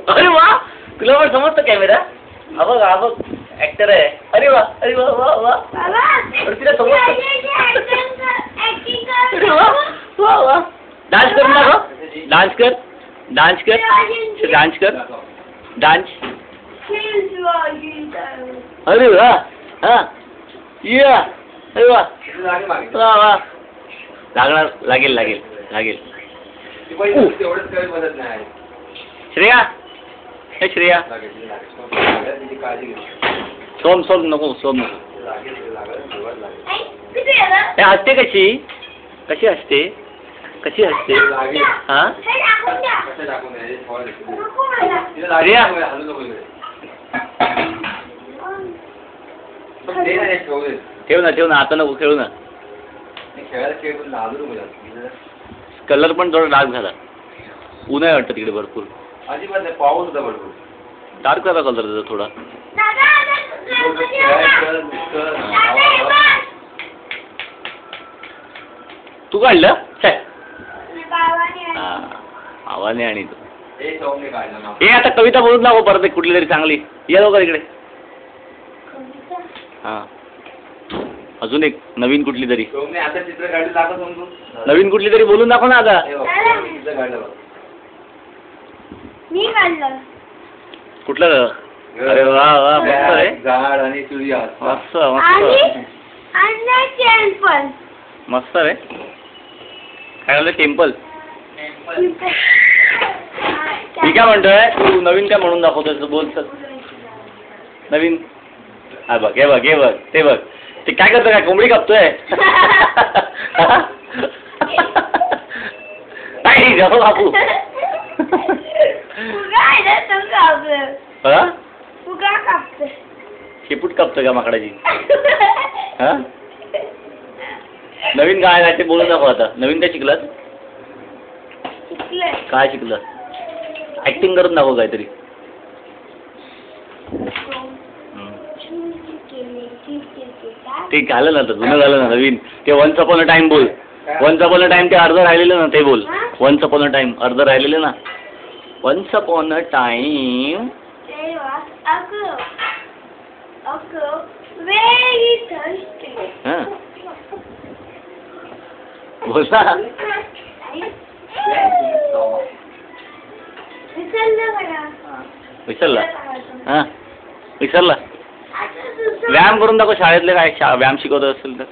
अरे वा, तुला पण समजतं कॅमेरा? हा बघ ऍक्टर आहे. अरे वा वा वा. अरे तिला समजतं. वा वा. डान्स कर ना गं. डान्स कर. डान्स कर. डान्स कर. डान्स. अरे वा. हा या. अरे वा वा वा. लागेल. श्रेया, हे श्रेया. सोम नको. हे हसते कशी हसते? हा श्रेया. ठेव ना आता नको खेळू ना. कलर पण थोडा डार्क झाला. ऊन आहे वाटतं तिकडे भरपूर. अजिबात नाही, पाऊस होता भरपूर. डार्क कलर त्याचा थोडा. तू काढलं आवाने आणि तू हे आता कविता बोलून दाखव परत एक कुठली तरी चांगली. या लवकर इकडे. हा अजून एक नवीन कुठली तरी. नवीन कुठली तरी बोलून दाखव ना आता. कुठलं? अरे वा मस्त रे. झाड आणि सूर्य. मस्त रे. काय झालं? टेम्पल. मी काय म्हणतोय, तू नवीन काय म्हणून दाखवतोय? बोलत नवीन. हा बघ हे बघ ते बघ. ते काय करतो? काय कोंबडी कापतोय? नाही जाऊ कापू. शेपूट कापतोय का माकडाची? हा नवीन काय आहे ते बोलून दाखव आता. नवीन काय शिकलास? काय शिकलं? ऍक्टिंग करून दाखव काहीतरी. ते झालं ना, जुनं झालं ना. नवीन ते वन्स अपॉन अ टाइम बोल. वन्स अपॉन अ टाइम ते अर्ध राहिलेलं ना, ते बोल. वन्स अपॉन अ टाइम अर्ध राहिलेलं ना. Once upon a time. बोल ना. विसरला? हा विसरला. व्यायाम करून दाखव. शाळेतले काय व्यायाम शिकवत असतील तर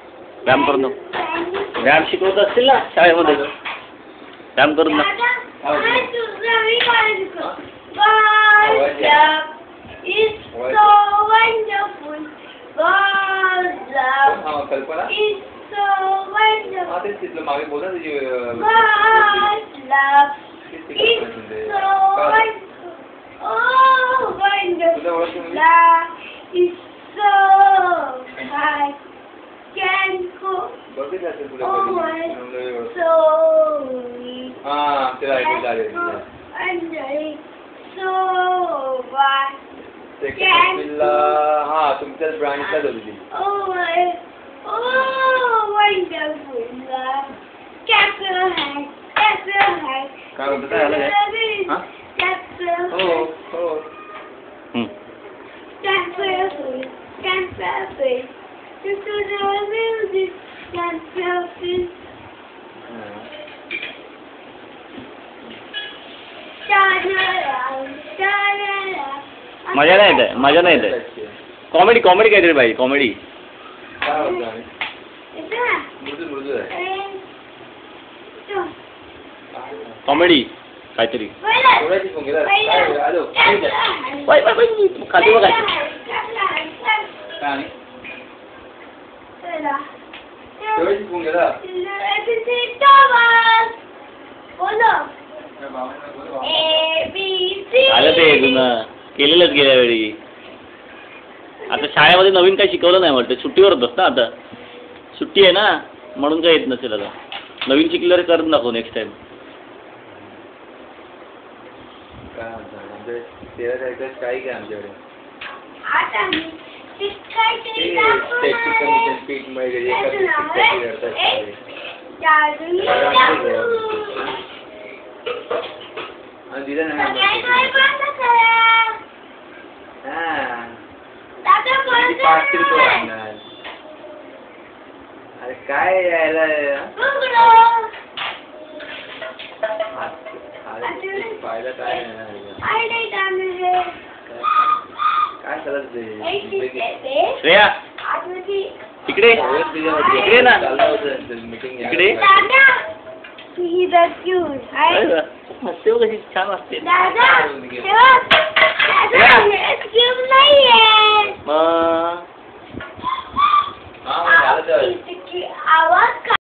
व्यायाम करून दाखव. व्यायाम शिकवत असतील ना शाळेमध्ये तर व्यायाम करून दाखव. कल्पना मागे बोला हा तुमच्याच ब्रांचलाच होती. काय होतं? काय झालं? मजा नाही येत. कॉमेडी काहीतरी पाहिजे. कॉमेडी काहीतरी. खाली बघायचं. आलं ते जुनं केलेलंच गेल्या वेळी. आता शाळेमध्ये नवीन काही शिकवलं नाही वाटतं. सुट्टीवर होतोस ना आता. सुट्टी आहे ना म्हणून काय येत नसेल. आता नवीन शिकलं रे करून दाखव नेक्स्ट टाइम. काय काय आमच्याकडे आणि दिलं नाही सगळ्यांनी number. बंद करा. हा. दादा किती बंद fast तरी तो करा. आणणार. अरे काय यायला उघडो. फायदा काय नाही ना याचा. I did Amir. काय चालत ते? Hey, मीटिंग श्रेया इकडे इकडे ना इकडे. Dada, he's a cute. हसते हो कशी छान वाटते. Dada, Dada, he's cute नाहीये. मग हा, मग झालं तर. आवाज